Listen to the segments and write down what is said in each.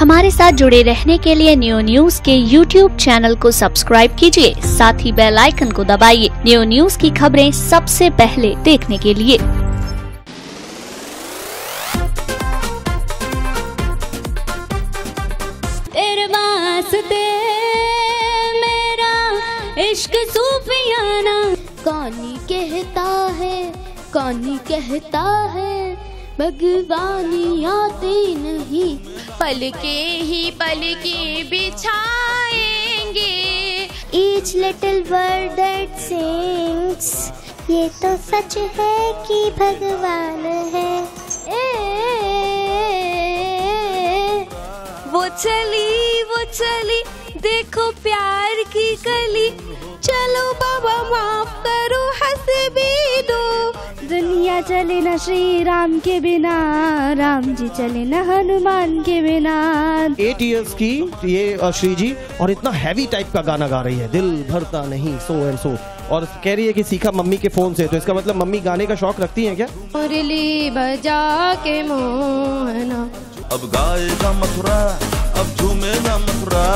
हमारे साथ जुड़े रहने के लिए न्यू न्यूज के YouTube चैनल को सब्सक्राइब कीजिए, साथ ही बेल आइकन को दबाइए न्यू न्यूज की खबरें सबसे पहले देखने के लिए। तेरे वास्ते मेरा इश्क सूफियाना, कौन कहता है भगवानी आते नहीं, पलके ही पलके बिछाएंगे। Each little word that sings, ये तो सच है कि भगवान है। वो चली देखो प्यार की कली, चलो बाबा माफ करो हंसे भी दो। दुनिया चले न श्री राम के बिना, राम जी चले न हनुमान के बिना। 8 years की ये श्री जी, और इतना हैवी टाइप का गाना गा रही है, दिल भरता नहीं सो एंड सो, और कह रही है कि सीखा मम्मी के फोन से। तो इसका मतलब मम्मी गाने का शौक रखती हैं क्या? मुरली बजा के मोहना, अब गाएगा मथुरा, अब झूमेगा मथुरा।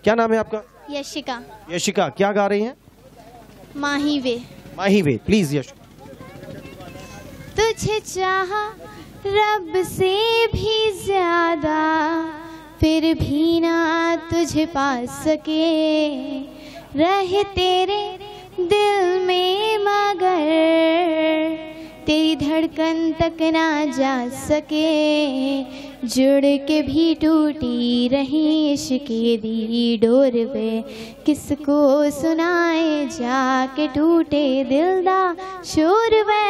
क्या नाम है आपका? यशिका। यशिका, क्या गा रही हैं? माही वे। प्लीज यश। तुझे चाहा रब से भी ज्यादा, फिर भी ना तुझे पा सके, रहे तेरे दिल में मगर तेरी धड़कन तक ना जा सके, जुड़ के भी टूटी रही इश्क दी डोर वे, किसको सुनाए जाके टूटे दिल दा शोर वे।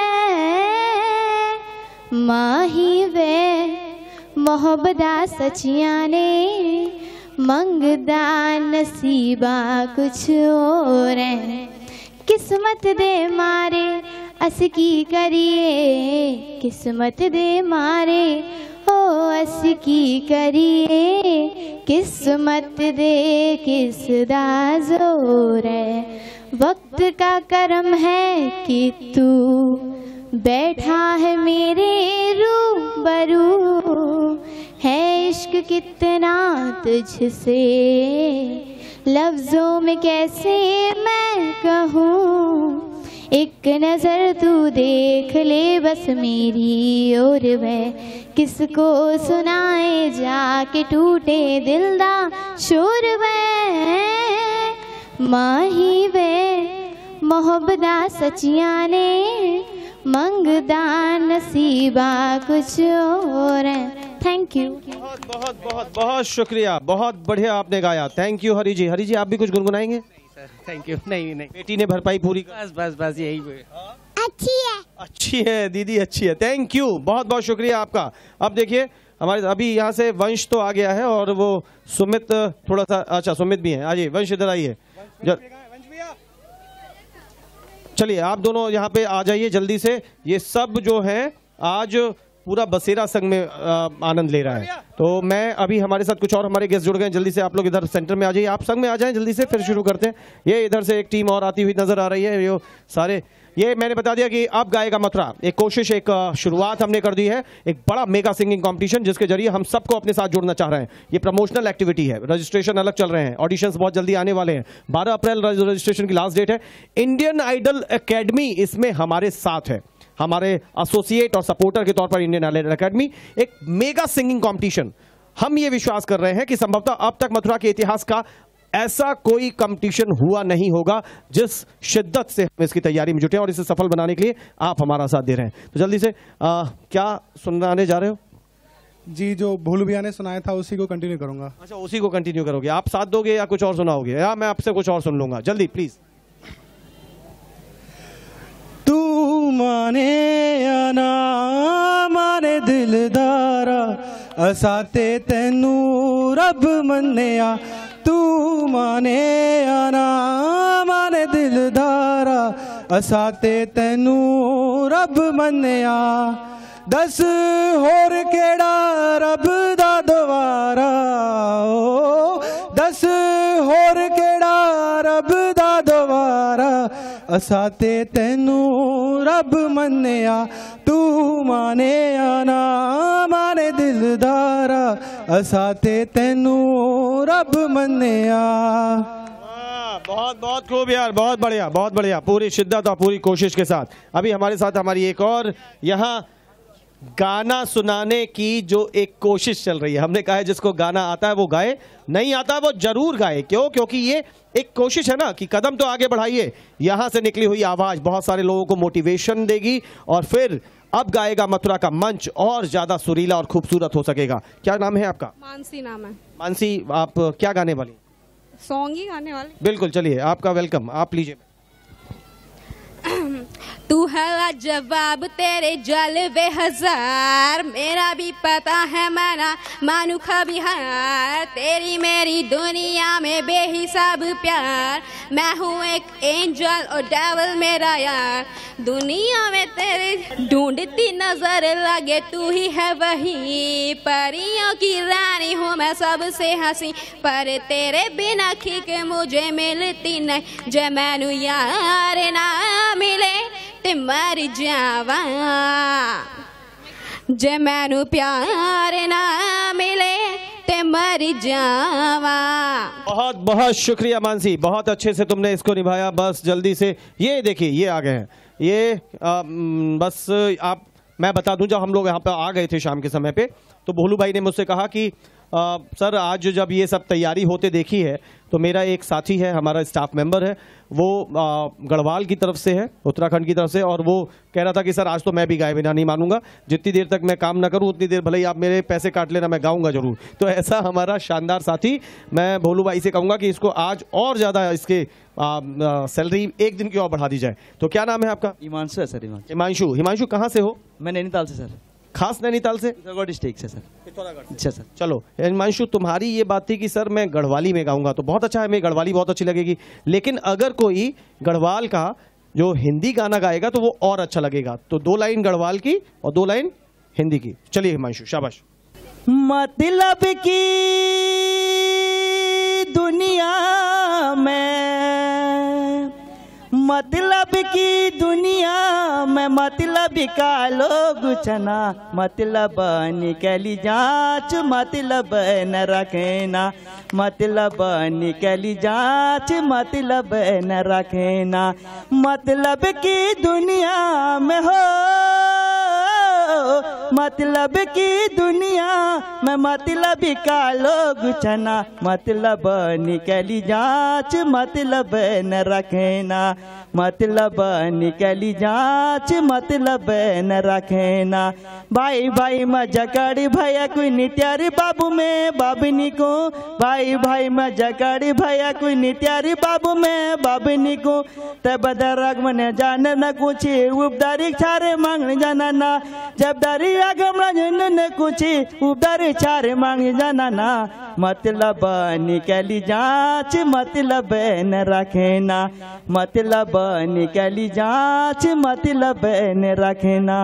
माही वे मोहब्बता सचियां ने, मंगदा नसीबा कुछ और है, किस्मत दे मारे अस की करिए, किस्मत दे मारे ओ अस की करिए, किस्मत दे किस दा जोर है, वक्त का करम है कि तू बैठा है मेरे रूबरू, है इश्क कितना तुझसे लफ्जों में कैसे मैं कहूँ, एक नजर तू देख ले बस मेरी और वह, किसको सुनाए जाके टूटे दिल दा शोर वह। माही वे मोहब्बता सचियां ने, मंगदा नसीबा कुछ और है। Thank you. बहुत शुक्रिया, बहुत बढ़िया आपने गाया। थैंक यू हरी जी। हरी जी, आप भी कुछ गुनगुनाएंगे? Thank you. नहीं बेटी ने भरपाई पूरी। बस यही अच्छी है दीदी, अच्छी है। थैंक यू, बहुत बहुत शुक्रिया आपका। अब देखिए हमारे अभी यहाँ से वंश तो आ गया है, और वो सुमित थोड़ा सा, अच्छा सुमित भी है। आइए वंश, इधर आइए। चलिए आप दोनों यहाँ पे आ जाइए जल्दी से। ये सब जो है आज पूरा बसेरा संघ में आनंद ले रहा है। तो मैं अभी, हमारे साथ कुछ और हमारे गेस्ट जुड़ गए, जल्दी से आप लोग इधर सेंटर में आ जाइए, आप संघ में आ जाएं जल्दी से, फिर शुरू करते हैं। ये इधर से एक टीम और आती हुई नजर आ रही है। ये सारे, ये मैंने बता दिया कि अब गाएगा मथुरा। एक कोशिश, एक शुरुआत हमने कर दी है, एक बड़ा मेगा सिंगिंग कंपटीशन जिसके जरिए हम सबको अपने साथ जोड़ना चाह रहे हैं। ये प्रमोशनल एक्टिविटी है, रजिस्ट्रेशन अलग चल रहे हैं, ऑडिशंस बहुत जल्दी आने वाले हैं। 12 अप्रैल रजिस्ट्रेशन की लास्ट डेट है। इंडियन आइडल एकेडमी इसमें हमारे साथ है, हमारे एसोसिएट और सपोर्टर के तौर पर। इंडियन आइडल एकेडमी एक मेगा सिंगिंग कंपटीशन, हम ये विश्वास कर रहे हैं कि संभवतः अब तक मथुरा के इतिहास का ऐसा कोई कंपटीशन हुआ नहीं होगा जिस शिद्दत से हम इसकी तैयारी में जुटे, और इसे सफल बनाने के लिए आप हमारा साथ दे रहे हैं। तो जल्दी से क्या सुनाने जा रहे हो? जी, जो भूल भैया ने सुनाया था उसी को कंटिन्यू करूंगा। अच्छा, उसी को कंटिन्यू करोगे। आप साथ दोगे या कुछ और सुनाओगे, या मैं आपसे कुछ और सुन लूंगा? जल्दी प्लीज। तू माने या ना माने दिलदारा, असाते तेनू रब मन्निया। तू माने या ना माने दिलदारा, असाते तेनू रब मन्निया। दस होर केड़ा रब दा दवारा, दस होर केड़ा रब दा दवारा, असा ते तेनू रब मन्निया तू माने आना माने दिलदारा असा ते तेनू रब मन्निया। बहुत बहुत खूब यार, बहुत बढ़िया, पूरी शिद्दत और पूरी कोशिश के साथ। अभी हमारे साथ हमारी एक और यहाँ गाना सुनाने की जो एक कोशिश चल रही है। हमने कहा है जिसको गाना आता है वो गाए, नहीं आता वो जरूर गाए। क्यों? क्योंकि ये एक कोशिश है ना कि कदम तो आगे बढ़ाइए। यहाँ से निकली हुई आवाज बहुत सारे लोगों को मोटिवेशन देगी और फिर अब गाएगा मथुरा का मंच और ज्यादा सुरीला और खूबसूरत हो सकेगा। क्या नाम है आपका? मानसी नाम है। मानसी, आप क्या गाने वाली? सॉन्ग ही गाने वाले। बिल्कुल, चलिए आपका वेलकम, आप लीजिए। तू है जवाब तेरे जलवे हजार, मेरा भी पता है मैं मानू कभी हार। तेरी मेरी दुनिया में बेहिसाब प्यार, मैं हूँ एक एंजल और डेविल मेरा यार। दुनिया में तेरे ढूंढती नजर लगे तू ही है वही, परियों की रानी हूँ मैं सबसे हंसी, पर तेरे बिना खीक मुझे मिलती नहीं। जे मैनू यार ना मिले ते मर जावा, जे मैनू प्यार ना मिले ते मर जावा। बहुत बहुत शुक्रिया मानसी, बहुत अच्छे से तुमने इसको निभाया। बस जल्दी से ये देखिए, ये आ गए हैं। ये बस आप, मैं बता दूं, जब हम लोग यहाँ पे आ गए थे शाम के समय पे, तो भोलू भाई ने मुझसे कहा कि सर आज जब ये सब तैयारी होते देखी है तो मेरा एक साथी है, हमारा स्टाफ मेंबर है, वो गढ़वाल की तरफ से है, उत्तराखंड की तरफ से, और वो कह रहा था कि सर आज तो मैं भी गाए बिना नहीं मानूंगा, जितनी देर तक मैं काम ना करूं उतनी देर भले ही आप मेरे पैसे काट लेना, मैं गाऊंगा जरूर। तो ऐसा हमारा शानदार साथी, मैं भोलू भाई से कहूंगा कि इसको आज और ज्यादा इसके सैलरी एक दिन की और बढ़ा दी जाए। तो क्या नाम है आपका? हिमांशु है सर। हिमांशु। हिमांशु कहाँ से हो? मैं नैनीताल से सर। खास नैनीताल से? डिस्ट्रिक्ट से सर। अच्छा सर। चलो हिमांशु, तुम्हारी ये बात थी कि सर मैं गढ़वाली में गाऊंगा, तो बहुत अच्छा है, मैं गढ़वाली बहुत अच्छी लगेगी। लेकिन अगर कोई गढ़वाल का जो हिंदी गाना गाएगा तो वो और अच्छा लगेगा। तो 2 लाइन गढ़वाल की और 2 लाइन हिंदी की। चलिए हिमांशु, शाबाश। मतलब की दुनिया में, मतलब की दुनिया में मतलब का लोग चना, मतलब निकली जांच मतलब न रखना, मतलब निकली जांच मतलब न रखना। मतलब की दुनिया में हो, मतलब की दुनिया में मतलब का लोग चना, मतलब निकली जांच मतलब न रखना, मतलब निकली जांच मतलब न रखना। भाई भाई मजा करी भैया कोई नित्यारी बाबू में बाबनी को, भाई भाई मजा करी भैया कोई नित्यारी बाबू में बाबनी को। तब बदरक मने जाने न कुछ उपदारी छारे मांगने जाना ना, जब दारी आगमना न कुछ उपदारी छारे मांगने जाना ना। मतलब निकली जांच मतलब न रखना, मतलब निकली जांच मतलब न रखना।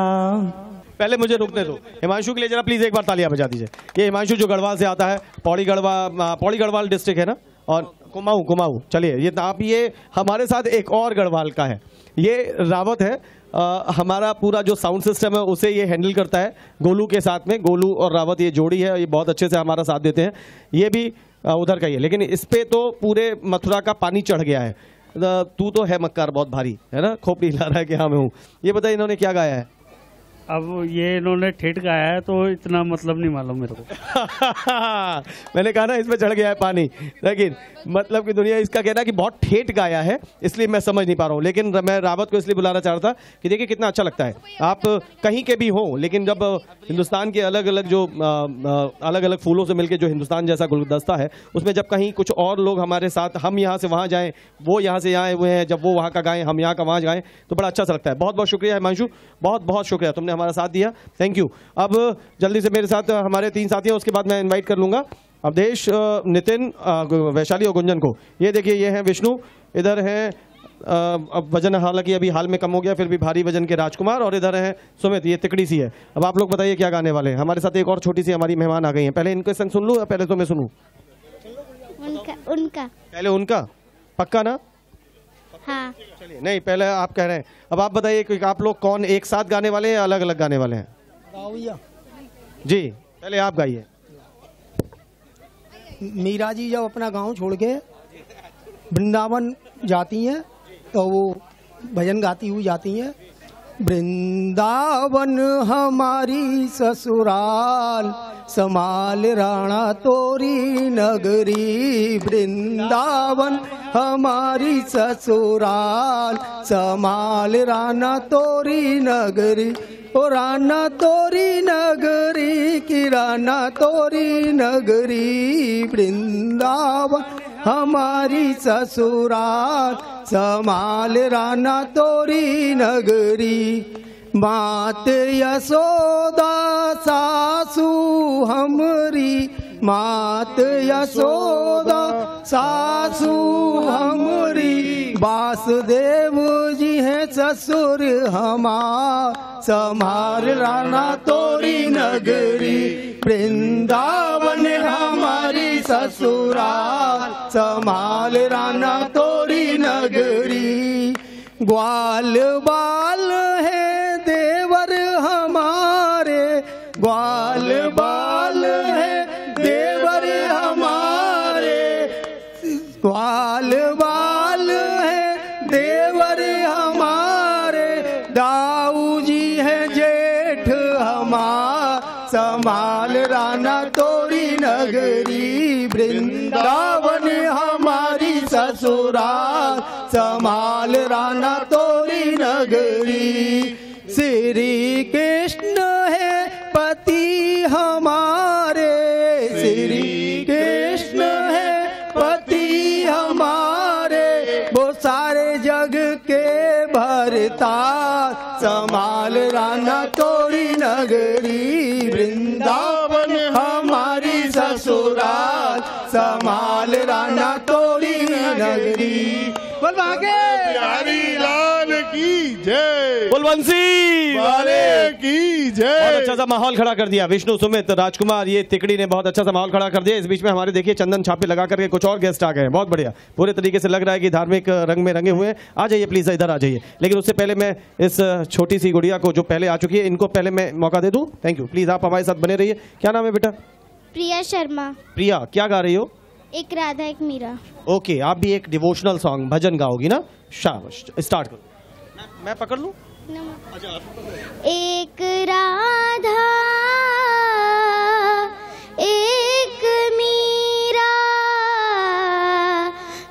पहले मुझे रुकने दो। हिमांशु के लिए जरा प्लीज एक बार तालियां बजा दीजिए। ये हिमांशु जो गढ़वाल से आता है, पौड़ी गढ़वाल डिस्ट्रिक्ट है ना, और कुमाऊं। चलिए ये आप, ये हमारे साथ एक और गढ़वाल का है, ये रावत है। हमारा पूरा जो साउंड सिस्टम है उसे ये हैंडल करता है गोलू के साथ में। गोलू और रावत ये जोड़ी है, ये बहुत अच्छे से हमारा साथ देते हैं। ये भी उधर का ही है, लेकिन इस पे तो पूरे मथुरा का पानी चढ़ गया है। तू तो है मक्कार बहुत भारी, है ना, खोपड़ी ला रहा है कि हाँ मैं हूँ। ये बताइए इन्होंने क्या गाया है? अब ये इन्होंने ठेठ गाया है तो इतना मतलब नहीं मालूम मेरे को। मैंने कहा ना इसमें चढ़ गया है पानी, लेकिन मतलब की दुनिया इसका कहना है कि बहुत ठेठ गाया है, इसलिए मैं समझ नहीं पा रहा हूँ। लेकिन मैं रावत को इसलिए बुलाना चाह रहा था कि देखिए कितना अच्छा लगता है, आप कहीं के भी हों, लेकिन जब हिंदुस्तान के अलग अलग फूलों से मिलकर जो हिंदुस्तान जैसा गुलदस्ता है, उसमें जब कहीं कुछ और लोग हमारे साथ, हम यहाँ से वहाँ जाएं, वो यहाँ से यहाँ आए हुए हैं, जब वो वहाँ का गाएं हम यहाँ का वहाँ गाएं, तो बड़ा अच्छा सा लगता है। बहुत बहुत शुक्रिया हिमांशु, बहुत बहुत शुक्रिया, तुमने हमारा साथ दिया, थैंक यू। अब जल्दी से मेरे साथ हमारे 3 साथी हैं, उसके बाद मैं इनवाइट कर लूंगा अवधेश, नितिन, वैशाली और गुंजन को। ये देखिए ये हैं विष्णु, इधर हैं अब वजन हालांकि अभी हाल में कम हो गया, फिर भी भारी वजन के राजकुमार, और इधर हैं सुमित, ये तिकड़ी सी है। अब आप लोग बताइए क्या गाने वाले हैं। हमारे साथ एक और छोटी सी हमारी मेहमान आ गई हैं, पहले इनके संग सुन लूँ या पहले तो मैं सुनूँ? उनका पहले उनका, पक्का ना? हाँ। चलिए, नहीं पहले आप कह रहे हैं, अब आप बताइए कि आप लोग कौन एक साथ गाने वाले हैं या अलग अलग गाने वाले हैं? जी पहले आप गाइए। मीरा जी जब अपना गांव छोड़ के वृंदावन जाती हैं तो वो भजन गाती हुई जाती हैं। वृंदावन हमारी ससुराल, समाल राणा तोरी नगरी। वृंदावन हमारी ससुराल, समाल राना तोरी नगरी। ओ राना तोरी नगरी की राना तोरी नगरी। वृंदावन हमारी ससुराल, समाल राना तोरी नगरी। मात यशोदा सासू हमरी, मात यशोदा सासू हमरी। वासुदेव जी हैं ससुर हमार, समाल राना तोरी नगरी। वृंदावन हमारी ससुराल, समाल राना तोरी नगरी। ग्वाल बाल है देवर हमारे, ग्वाल बाल है देवर हमारे। ग्वाल बाल है देवर हमारे, दाऊ जी है जेठ हमार, समाल राना तोरी नगरी। वृंदावन हमारी ससुराल, समाल राना तोरी नगरी। श्री कृष्ण है पति हमारे, श्री कृष्ण है पति हमारे। वो सारे जग के भरता, समाल राना तोरी नगरी। वृंदावन हमारी ससुराल, समाल राना तोरी नगरी। बोल आगे। बिहारी लाल की जय, बलवंशी वाले की जय। बहुत अच्छा सा माहौल खड़ा कर दिया विष्णु, सुमित, राजकुमार, ये तिकड़ी ने बहुत अच्छा सा माहौल खड़ा कर दिया। इस बीच में हमारे देखिए चंदन छापे लगा करके कुछ और गेस्ट आ गए हैं, बहुत बढ़िया, पूरे तरीके से लग रहा है कि धार्मिक रंग में रंगे हुए हैं। आ जाइए प्लीज, इधर आ जाइए। लेकिन उससे पहले मैं इस छोटी सी गुड़िया को जो पहले आ चुकी है, इनको पहले मैं मौका दे दूं। थैंक यू, प्लीज आप हमारे साथ बने रहिए। क्या नाम है बेटा? प्रिया शर्मा। प्रिया, क्या गा रही हो? एक राधा एक मीरा। ओके, आप भी एक डिवोशनल सॉन्ग भजन गाओगी ना? शाबाश, स्टार्ट करो। मैं पकड़ लूं? एक राधा एक मीरा,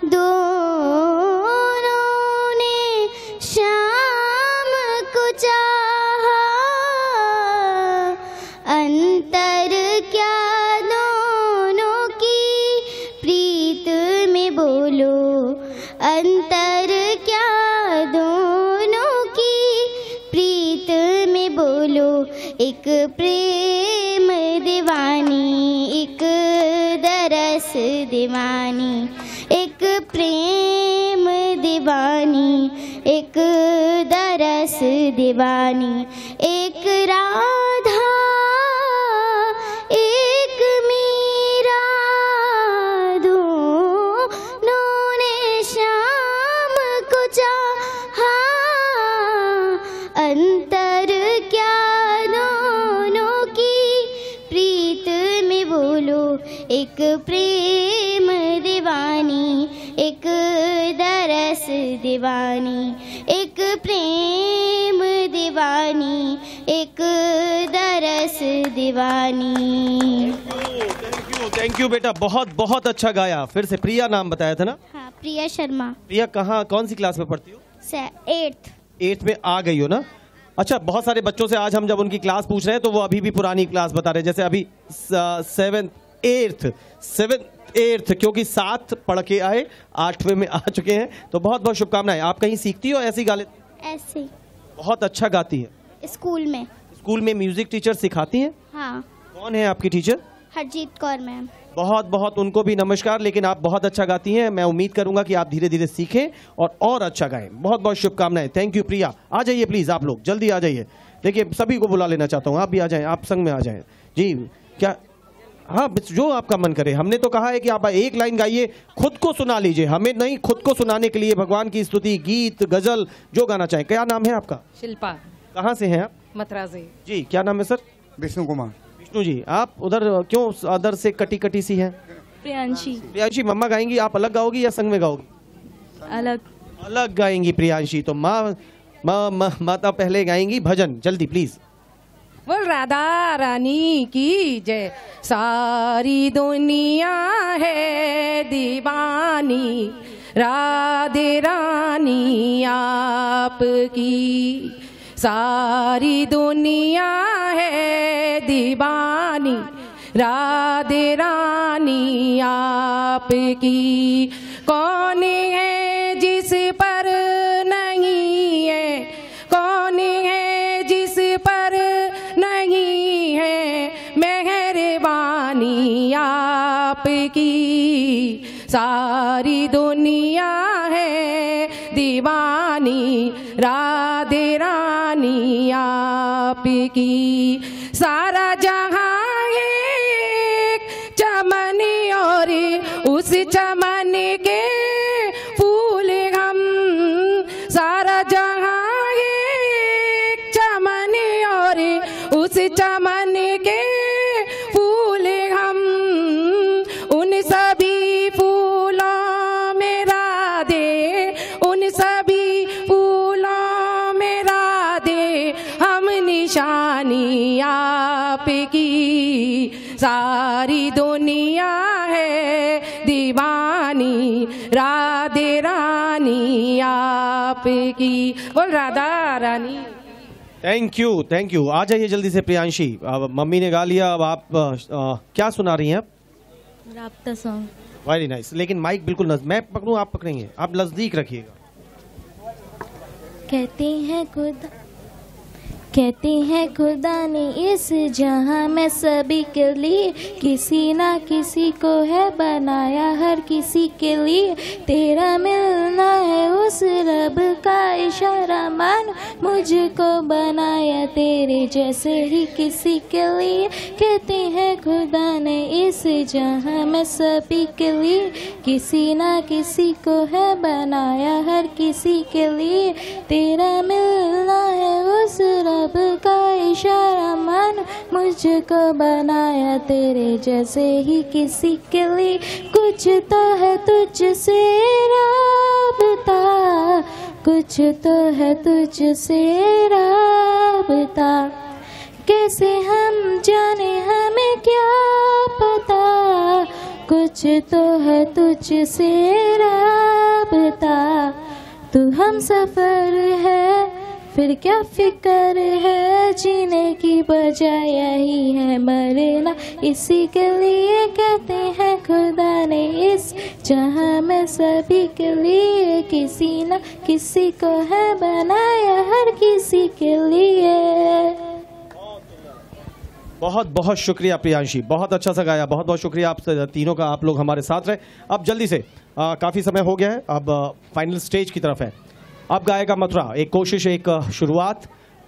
दोनों ने श्याम को चाहा। अंतर क्या दोनों की प्रीत में बोलो, अंतर क्या दोनों की प्रीत में बोलो। एक प्रेम दीवानी, एक दरस दीवानी। एक प्रेम दीवानी, एक दरस दीवानी। एक राधा एक मीरा, दोनों ने श्याम को चाहा। अंतर क्या दोनों की प्रीत में बोलो। एक प्रेम दीवानी, एक दरस दीवानी। एक प्रेम दीवानी, एक दरस दीवानी। थैंक यू बेटा, बहुत बहुत अच्छा गाया। फिर से प्रिया नाम बताया था ना? हाँ, प्रिया शर्मा। प्रिया कहाँ, कौन सी क्लास में पढ़ती हो? 8th में आ गई हो ना? अच्छा, बहुत सारे बच्चों से आज हम जब उनकी क्लास पूछ रहे हैं तो वो अभी भी पुरानी क्लास बता रहे हैं। जैसे अभी 7th 8th, क्योंकि 7 पढ़ के आए, 8वें में आ चुके हैं। तो बहुत बहुत शुभकामनाएं। आप कहीं सीखती हो ऐसी गा लेती? ऐसे बहुत अच्छा गाती है। स्कूल में। स्कूल में म्यूजिक टीचर सिखाती हैं? हाँ। कौन है आपकी टीचर? हरजीत कौर मैम। बहुत बहुत उनको भी नमस्कार। लेकिन आप बहुत अच्छा गाती हैं, मैं उम्मीद करूंगा कि आप धीरे धीरे सीखें और अच्छा गाएं। बहुत बहुत शुभकामनाएं। थैंक यू प्रिया। आ जाइए प्लीज, आप लोग जल्दी आ जाइए। देखिए सभी को बुला लेना चाहता हूँ, आप भी आ जाएं, आप संग में आ जाएं। जी क्या हाँ, जो आपका मन करे। हमने तो कहा है कि आप एक लाइन गाइए, खुद को सुना लीजिए, हमें नहीं, खुद को सुनाने के लिए भगवान की स्तुति, गीत, गजल, जो गाना चाहें। क्या नाम है आपका? शिल्पा। कहाँ से हैं आप? मथुरा से। जी, क्या नाम है सर? विष्णु कुमार। विष्णु जी, आप उधर क्यों अदर से कटी कटी सी हैं? प्रियांशी। प्रियांशी, मम्मा गाएंगी, आप अलग गाओगी या संग में गाओगी? अलग। अलग गाएंगी प्रियांशी। तो माता पहले गाएंगी भजन, जल्दी प्लीज। बोल राधा रानी की जय। सारी दुनिया है दीवानी, राधे रानी आपकी। सारी दुनिया है दीवानी, राधे रानी आपकी। कौन है जिस पर नहीं है, कौन है जिस पर नहीं है मेहरबानी आपकी। सारी दुनिया है दीवानी, राधे रानी आपकी। सारा जहां एक चमन और उस चमन के फूल हम। सारा जहां एक चमन और उस चमन के फूल हम। उन सभी फूलों में राधे, उन सभी फूलों में राधे हम निशानी आपकी। सारी दुनिया है दीवानी, राधे रानी आपकी। बोल Radha Rani. Thank you, thank you. आ जाइए जल्दी से प्रियांशी। अब मम्मी ने गा लिया, अब आप क्या सुना रही हैं? आप राब्ता सॉन्ग। Very nice. लेकिन माइक बिल्कुल मैं पकड़ूं, आप पकड़ेंगे, आप नजदीक रखिएगा। कहते हैं खुदा ने इस जहां में सभी के लिए किसी ना किसी को है बनाया, हर किसी के लिए तेरा मिलना है उस रब का इशारा। मान मुझको बनाया तेरे जैसे ही किसी के लिए। कहते हैं खुदा ने इस जहां में सभी के लिए किसी ना किसी को है बनाया, हर किसी के लिए तेरा मिलना है उस रब का इशारा। मन मुझको बनाया तेरे जैसे ही किसी के लिए। कुछ तो है तुझसे राबता, कुछ तो है तुझसे राबता। कैसे हम जाने हमें क्या पता, कुछ तो है तुझसे राबता। तू हम सफर है फिर क्या फिक्र है, जीने की बजाय यही है मरना इसी के लिए। कहते हैं खुदा ने इस जहां में सभी के लिए किसी न किसी को है बनाया, हर किसी के लिए। बहुत बहुत शुक्रिया प्रियांशी, बहुत अच्छा सा गाया, बहुत बहुत शुक्रिया आप तीनों का, आप लोग हमारे साथ रहे। अब जल्दी से काफ़ी समय हो गया है, अब फाइनल स्टेज की तरफ है। अब गाएगा मथुरा। एक कोशिश, एक शुरुआत,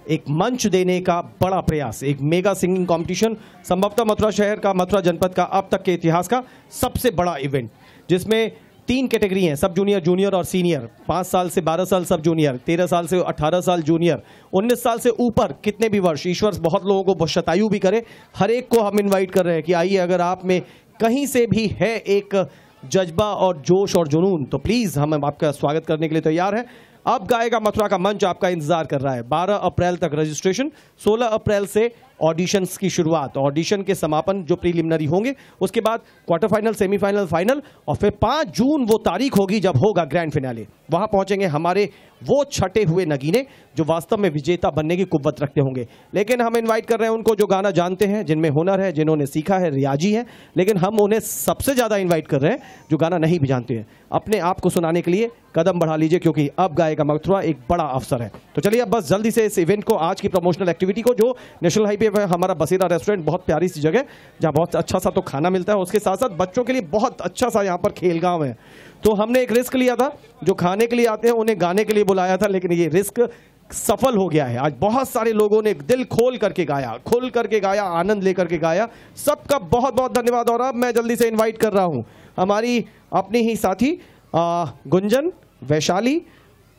एक मंच देने का बड़ा प्रयास, एक मेगा सिंगिंग कंपटीशन, संभवतः मथुरा शहर का, मथुरा जनपद का अब तक के इतिहास का सबसे बड़ा इवेंट, जिसमें 3 कैटेगरी हैं, सब जूनियर, जूनियर और सीनियर। 5 साल से 12 साल सब जूनियर, 13 साल से 18 साल जूनियर, 19 साल से ऊपर कितने भी वर्ष, ईश्वर बहुत लोगों को बहुत शतायु भी करे। हर एक को हम इन्वाइट कर रहे हैं कि आइए, अगर आप में कहीं से भी है एक जज्बा और जोश और जुनून, तो प्लीज़ हम आपका स्वागत करने के लिए तैयार हैं। अब गाएगा मथुरा का मंच आपका इंतजार कर रहा है। 12 अप्रैल तक रजिस्ट्रेशन, 16 अप्रैल से ऑडिशंस की शुरुआत, ऑडिशन के समापन जो प्रीलिमिनरी होंगे, उसके बाद क्वार्टर फाइनल, सेमीफाइनल, फाइनल, और फिर 5 जून वो तारीख होगी जब होगा ग्रैंड फिनाले। वहां पहुंचेंगे हमारे वो छटे हुए नगीने जो वास्तव में विजेता बनने की कुव्वत रखते होंगे। लेकिन हम इनवाइट कर रहे हैं उनको जो गाना जानते हैं, जिनमें हुनर है, जिन्होंने सीखा है, रियाजी है। लेकिन हम उन्हें सबसे ज्यादा इन्वाइट कर रहे हैं जो गाना नहीं भी जानते हैं। अपने आप को सुनाने के लिए कदम बढ़ा लीजिए, क्योंकि अब गाएगा मथुरा, एक बड़ा अवसर है। तो चलिए अब बस जल्दी से इस इवेंट को, आज की प्रमोशनल एक्टिविटी को, जो नेशनल हाईवे पे हमारा बसेरा रेस्टोरेंट, बहुत प्यारी सी जगह जहाँ बहुत अच्छा सा तो खाना मिलता है, उसके साथ साथ बच्चों के लिए बहुत अच्छा सा यहाँ पर खेलगांव है। तो हमने एक रिस्क लिया था, जो खाने के लिए आते हैं उन्हें गाने के लिए बुलाया था, लेकिन ये रिस्क सफल हो गया है। आज बहुत सारे लोगों ने दिल खोल करके गाया, आनंद लेकर के गाया। सबका बहुत बहुत धन्यवाद। और अब मैं जल्दी से इनवाइट कर रहा हूं हमारी अपनी ही साथी गुंजन, वैशाली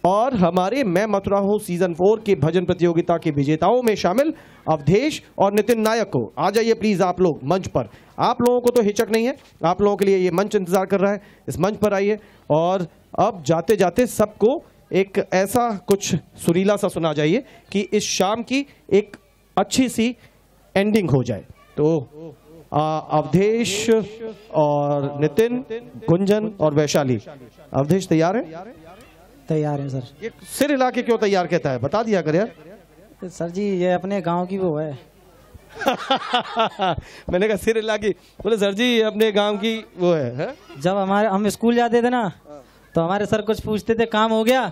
और हमारे मैं मथुरा हूं सीजन 4 के भजन प्रतियोगिता के विजेताओं में शामिल अवधेश और नितिन नायक को। आ जाइए प्लीज आप लोग मंच पर। आप लोगों को तो हिचक नहीं है, आप लोगों के लिए ये मंच इंतजार कर रहा है। इस मंच पर आइए और अब जाते जाते सबको एक ऐसा कुछ सुरीला सा सुना जाइए कि इस शाम की एक अच्छी सी एंडिंग हो जाए। तो अवधेश और नितिन, गुंजन और वैशाली। अवधेश तैयार है? तैयार है सर। ये सिर हिला के क्यों तैयार कहता है, बता दिया कर यार। सर जी ये अपने गांव की वो है। मैंने कहा सिर हिला की, बोले सर जी ये अपने गांव की वो है। जब हम स्कूल जाते थे ना तो हमारे सर कुछ पूछते थे, काम हो गया?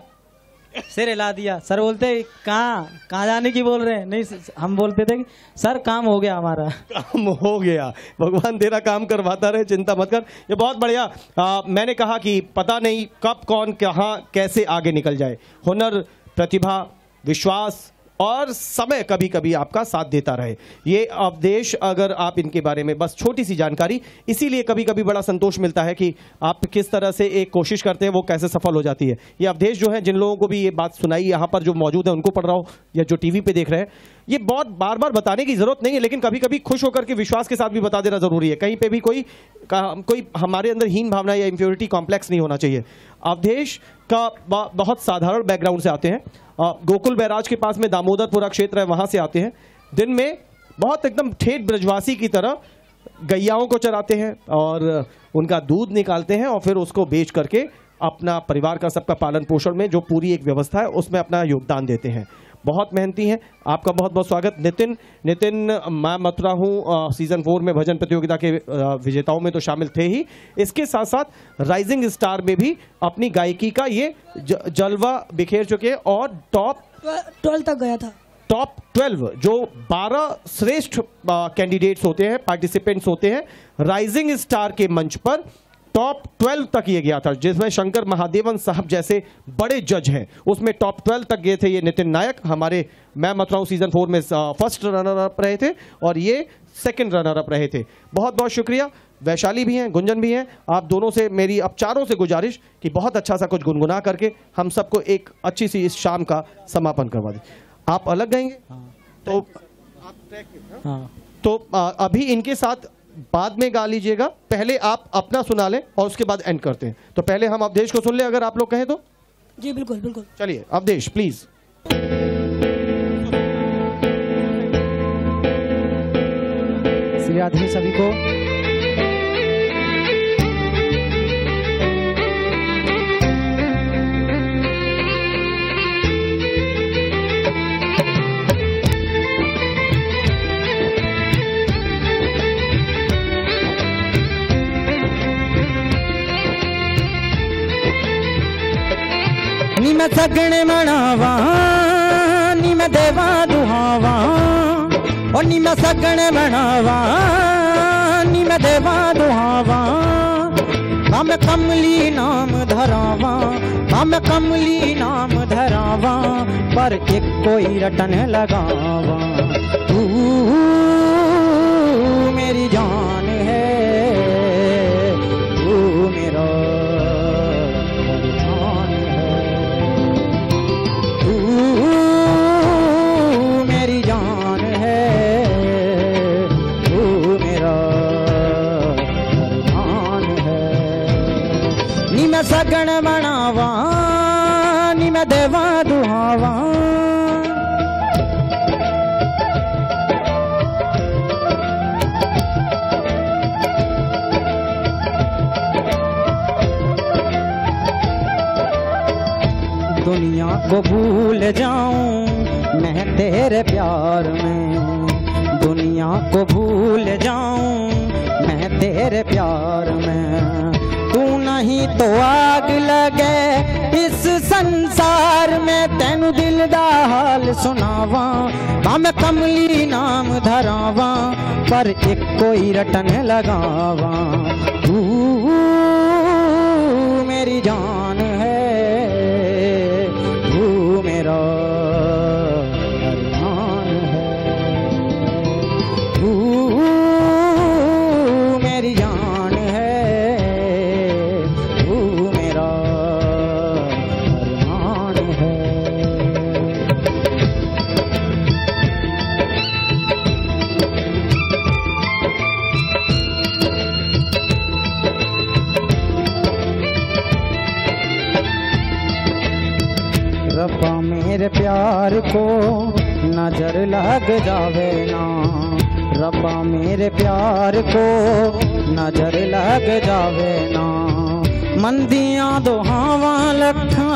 सिर हिला दिया। सर बोलते कहाँ जाने की बोल रहे हैं? नहीं, हम बोलते थे कि सर काम हो गया, हमारा काम हो गया। भगवान तेरा काम करवाता रहे, चिंता मत कर। ये बहुत बढ़िया। मैंने कहा कि पता नहीं कब कौन कहाँ कैसे आगे निकल जाए। हुनर, प्रतिभा, विश्वास और समय कभी कभी आपका साथ देता रहे। ये अवधेश, अगर आप इनके बारे में बस छोटी सी जानकारी, इसीलिए कभी कभी बड़ा संतोष मिलता है कि आप किस तरह से एक कोशिश करते हैं वो कैसे सफल हो जाती है। ये अवधेश जो है, जिन लोगों को भी ये बात सुनाई यहाँ पर जो मौजूद है उनको पढ़ रहा हो या जो टीवी पे देख रहे हैं, ये बहुत बार बार बताने की जरूरत नहीं है, लेकिन कभी कभी खुश होकर के विश्वास के साथ भी बता देना जरूरी है। कहीं पे भी कोई हमारे अंदर हीन भावना या इंफ्योरिटी कॉम्प्लेक्स नहीं होना चाहिए। अवधेश का बहुत साधारण बैकग्राउंड से आते हैं। गोकुल बैराज के पास में दामोदरपुरा क्षेत्र है, वहां से आते हैं। दिन में बहुत एकदम ठेठ ब्रजवासी की तरह गैयाओं को चराते हैं और उनका दूध निकालते हैं और फिर उसको बेच करके अपना परिवार का सबका पालन पोषण में जो पूरी एक व्यवस्था है उसमें अपना योगदान देते हैं। बहुत मेहनती हैं। आपका बहुत बहुत स्वागत। नितिन मैं मथुरा हूँ सीजन 4 में भजन प्रतियोगिता के विजेताओं में तो शामिल थे ही, इसके साथ साथ राइजिंग स्टार में भी अपनी गायकी का ये जलवा बिखेर चुके हैं और टॉप 12 तक गया था। टॉप 12 जो 12 श्रेष्ठ कैंडिडेट्स होते हैं, पार्टिसिपेंट्स होते हैं, राइजिंग स्टार के मंच पर टॉप 12 तक ये गया था, जिसमें शंकर महादेवन साहब जैसे बड़े जज हैं, उसमें टॉप 12 तक गए थे ये नितिन नायक। हमारे मैं मथुरा हूं सीजन 4 में फर्स्ट रनर अप रहे थे और ये सेकंड रनर अप रहे थे। बहुत बहुत शुक्रिया। वैशाली भी हैं, गुंजन भी हैं। आप दोनों से मेरी अब चारों से गुजारिश कि बहुत अच्छा सा कुछ गुनगुना करके हम सबको एक अच्छी सी इस शाम का समापन करवा दें। आप अलग गाएंगे? तो तो अभी इनके साथ बाद में गा लीजिएगा, पहले आप अपना सुना लें और उसके बाद एंड करते हैं। तो पहले हम अवधेश को सुन लें अगर आप लोग कहें तो। जी बिल्कुल बिल्कुल। चलिए अवधेश प्लीज। श्री राधे सभी को। नी मैं सगने मनावा, नी मैं देवा दुहावा, और नी मैं सगने मनावा, नी मैं देवा दुहावा। मैं कमली नाम धरावा, मैं कमली नाम धरावा, पर एक कोई रटन लगावा। तू मेरी जान है, तू मेरा सगन मनावा, नी मैं देवा दुहावा। दुनिया को भूल जाऊं मैं तेरे प्यार में, दुनिया को भूल जाऊं मैं तेरे प्यार में। तू नहीं तो आग लगे इस संसार में, तेनू दिल दा हाल सुनावा। मैं कमली नाम धरावा, पर एक कोई रटन लगावा। तू मेरी जान है, तू मेरा मेरे प्यार को नजर लग जावे ना, रब्बा मेरे प्यार को नजर लग जावे ना। मंदियां दुहावा लखा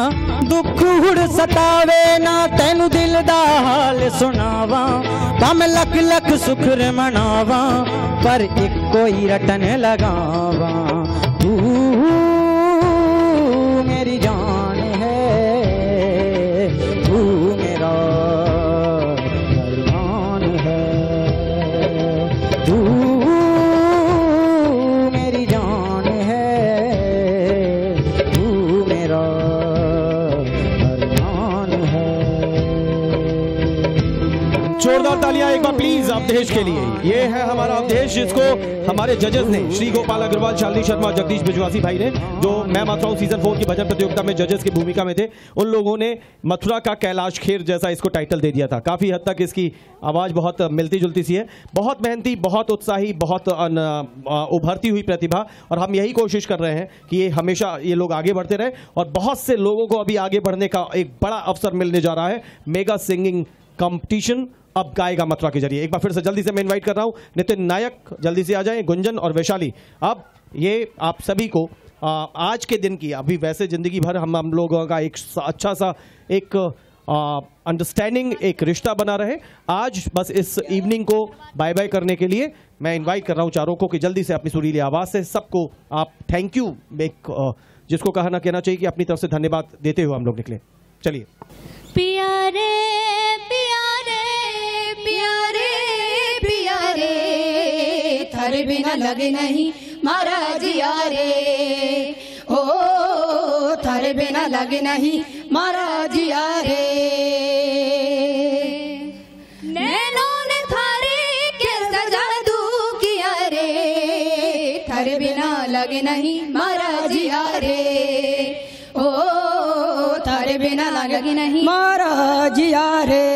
दुख हुड़ सतावे ना, तेनू दिल दा हाल सुनावा कम लख लख सुखर मनावा, पर एक कोई रटन लगावा। तू मेरी जान है, तू मेरा अरमान है, तू मेरी जान है, तू मेरा अरमान है। जोरदार तालियां एक बार प्लीज अवधेश के लिए। ये है हमारा अवधेश, जिसको हमारे जजेस ने श्री गोपाल अग्रवाल, शालिनी शर्मा, जगदीश बिजवासी भाई ने, जो मैं मथुरा सीजन 4 की भजन प्रतियोगिता में जजेस की भूमिका में थे, उन लोगों ने मथुरा का कैलाश खेर जैसा इसको टाइटल दे दिया था। काफी हद तक इसकी आवाज बहुत मिलती जुलती सी है। बहुत मेहनती, बहुत उत्साही, बहुत उभरती हुई प्रतिभा, और हम यही कोशिश कर रहे हैं कि ये हमेशा ये लोग आगे बढ़ते रहे, और बहुत से लोगों को अभी आगे बढ़ने का एक बड़ा अवसर मिलने जा रहा है। मेगा सिंगिंग कंपटीशन अब गाएगा मथुरा के जरिए। एक बार फिर से जल्दी से मैं इनवाइट कर रहा हूं नितिन नायक, जल्दी से आ जाएं, गुंजन और वैशाली। अब ये आप सभी को आज के दिन की, अभी वैसे जिंदगी भर हम लोगों का एक अच्छा सा एक अंडरस्टैंडिंग, एक रिश्ता बना रहे, आज बस इस इवनिंग को बाय बाय करने के लिए मैं इनवाइट कर रहा हूं चारों को कि जल्दी से अपनी सुरीली आवाज से सबको आप थैंक यू, जिसको कहना कहना चाहिए कि अपनी तरफ से धन्यवाद देते हुए हम लोग निकले। चलिए। प्यारे प्यारे प्यारे प्यारे, थारे बिना लगे नहीं महाराज यारे, ओ थारे बिना लगे नहीं महाराज यारे। नैनों ने थारे कैसा जादू किया रे, थारे बिना लगे नहीं महाराज यारे, ओ थारे बिना लगे नहीं महाराज यारे।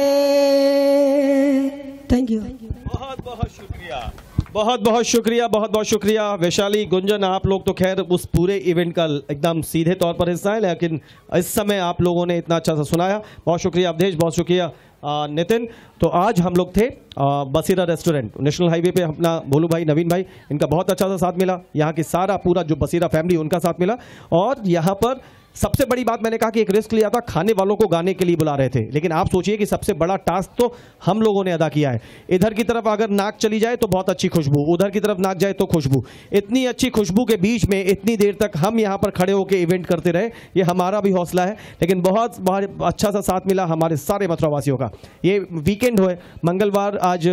Thank you. बहुत बहुत शुक्रिया, बहुत बहुत शुक्रिया, बहुत बहुत शुक्रिया। वैशाली, गुंजन, आप लोग तो खैर उस पूरे इवेंट का एकदम सीधे तौर पर हिस्सा है, लेकिन इस समय आप लोगों ने इतना अच्छा सा सुनाया। बहुत शुक्रिया अवधेश, बहुत शुक्रिया नितिन। तो आज हम लोग थे बसीरा रेस्टोरेंट, नेशनल हाईवे पे। अपना भोलू भाई, नवीन भाई, इनका बहुत अच्छा सा साथ मिला। यहाँ की सारा पूरा जो बसीरा फैमिली, उनका साथ मिला। और यहाँ पर सबसे बड़ी बात मैंने कहा कि एक रिस्क लिया था, खाने वालों को गाने के लिए बुला रहे थे, लेकिन आप सोचिए कि सबसे बड़ा टास्क तो हम लोगों ने अदा किया है। इधर की तरफ अगर नाक चली जाए तो बहुत अच्छी खुशबू, उधर की तरफ नाक जाए तो खुशबू। इतनी अच्छी खुशबू के बीच में इतनी देर तक हम यहाँ पर खड़े होकर इवेंट करते रहे, ये हमारा भी हौसला है। लेकिन बहुत अच्छा सा साथ मिला हमारे सारे मथुरा वासियों का। ये वीकेंड है, मंगलवार आज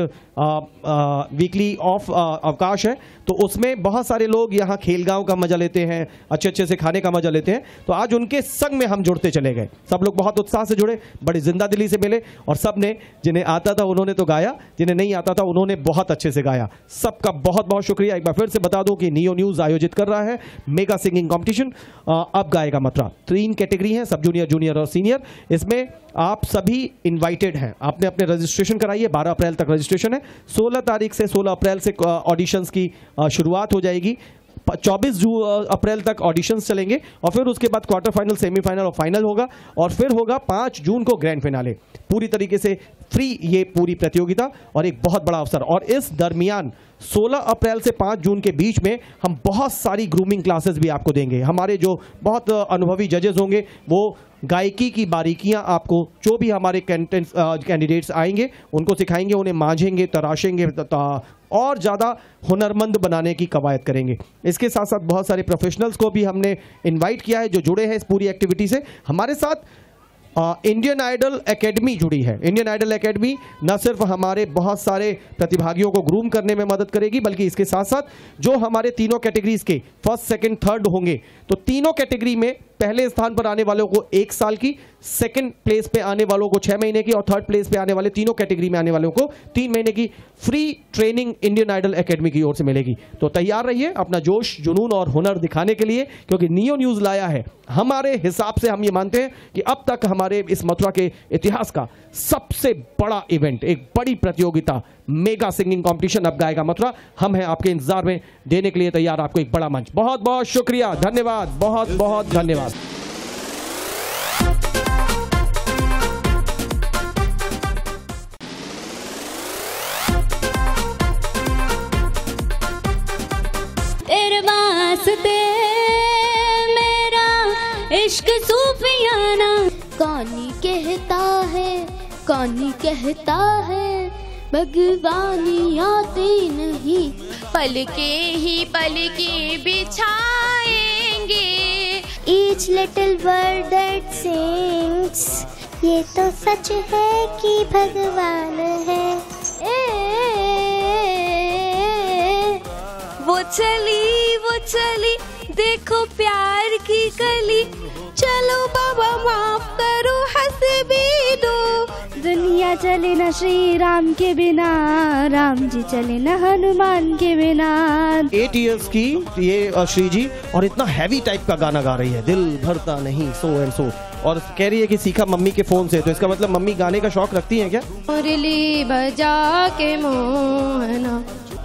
वीकली ऑफ अवकाश है, तो उसमें बहुत सारे लोग यहाँ खेलगांव का मजा लेते हैं, अच्छे अच्छे से खाने का मजा लेते हैं। तो आज उनके संग में हम जुड़ते चले गए। सब लोग बहुत उत्साह से जुड़े, बड़ी जिंदा दिली से मिले, और सब ने, जिन्हें आता था उन्होंने तो गाया, जिन्हें नहीं आता था उन्होंने बहुत अच्छे से गाया। सबका बहुत बहुत शुक्रिया। एक बार फिर से बता दूं कि नियो न्यूज आयोजित कर रहा है मेगा सिंगिंग कॉम्पिटिशन अब गाएगा मथुरा। 3 कैटेगरी है, सब जूनियर, जूनियर और सीनियर। इसमें आप सभी इनवाइटेड हैं। आपने अपने रजिस्ट्रेशन कराइए, 12 अप्रैल तक रजिस्ट्रेशन है। 16 तारीख से 16 अप्रैल से ऑडिशंस की शुरुआत हो जाएगी। 24 अप्रैल तक ऑडिशंस चलेंगे, और फिर उसके बाद क्वार्टर फाइनल, सेमीफाइनल और फाइनल होगा, और फिर होगा 5 जून को ग्रैंड फिनाले। पूरी तरीके से फ्री ये पूरी प्रतियोगिता, और एक बहुत बड़ा अवसर। और इस दरमियान 16 अप्रैल से 5 जून के बीच में हम बहुत सारी ग्रूमिंग क्लासेस भी आपको देंगे। हमारे जो बहुत अनुभवी जजेस होंगे वो गायकी की बारीकियां आपको, जो भी हमारे कैंडिडेट्स आएंगे उनको सिखाएंगे, उन्हें मांझेंगे, तराशेंगे, और ज़्यादा हुनरमंद बनाने की कवायद करेंगे। इसके साथ साथ बहुत सारे प्रोफेशनल्स को भी हमने इनवाइट किया है जो जुड़े हैं इस पूरी एक्टिविटी से। हमारे साथ इंडियन आइडल एकेडमी जुड़ी है। इंडियन आइडल एकेडमी न सिर्फ हमारे बहुत सारे प्रतिभागियों को ग्रूम करने में मदद करेगी, बल्कि इसके साथ साथ जो हमारे तीनों कैटेगरीज के फर्स्ट, सेकंड, थर्ड होंगे, तो तीनों कैटेगरी में पहले स्थान पर आने वालों को 1 साल की, सेकंड प्लेस पे आने वालों को 6 महीने की, और थर्ड प्लेस पे आने वाले तीनों कैटेगरी में आने वालों को 3 महीने की free training Indian Idol academy की ओर से मिलेगी। तो तैयार रहिए अपना जोश, जुनून और हुनर दिखाने के लिए, क्योंकि नियो न्यूज लाया है। हमारे हिसाब से हम ये मानते हैं कि अब तक हमारे इस मथुरा के इतिहास का सबसे बड़ा इवेंट, एक बड़ी प्रतियोगिता, मेगा सिंगिंग कंपटीशन अब गाएगा मथुरा। हम हैं आपके इंतजार में, देने के लिए तैयार आपको एक बड़ा मंच। बहुत बहुत शुक्रिया, धन्यवाद, बहुत बहुत धन्यवाद। रास्ते मेरा इश्क सूफियाना। कौनी कहता है भगवानी आते नहीं, पलके बिछाएंगे। Each little word that sings, ये तो सच है कि भगवान है। वो चली देखो प्यार की कली, चलो बाबा माफ करो हंसबी दो। दुनिया चले न श्री राम के बिना, राम जी चले न हनुमान के बिना। 8 years की ये श्री जी, और इतना हैवी टाइप का गाना गा रही है, दिल भरता नहीं सो एंड सो, और कह रही है कि सीखा मम्मी के फोन से। तो इसका मतलब मम्मी गाने का शौक रखती हैं क्या? मुरली बजा के मोहना,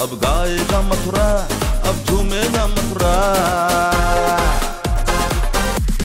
अब गाएगा मथुरा, अब झूमेगा मथुरा।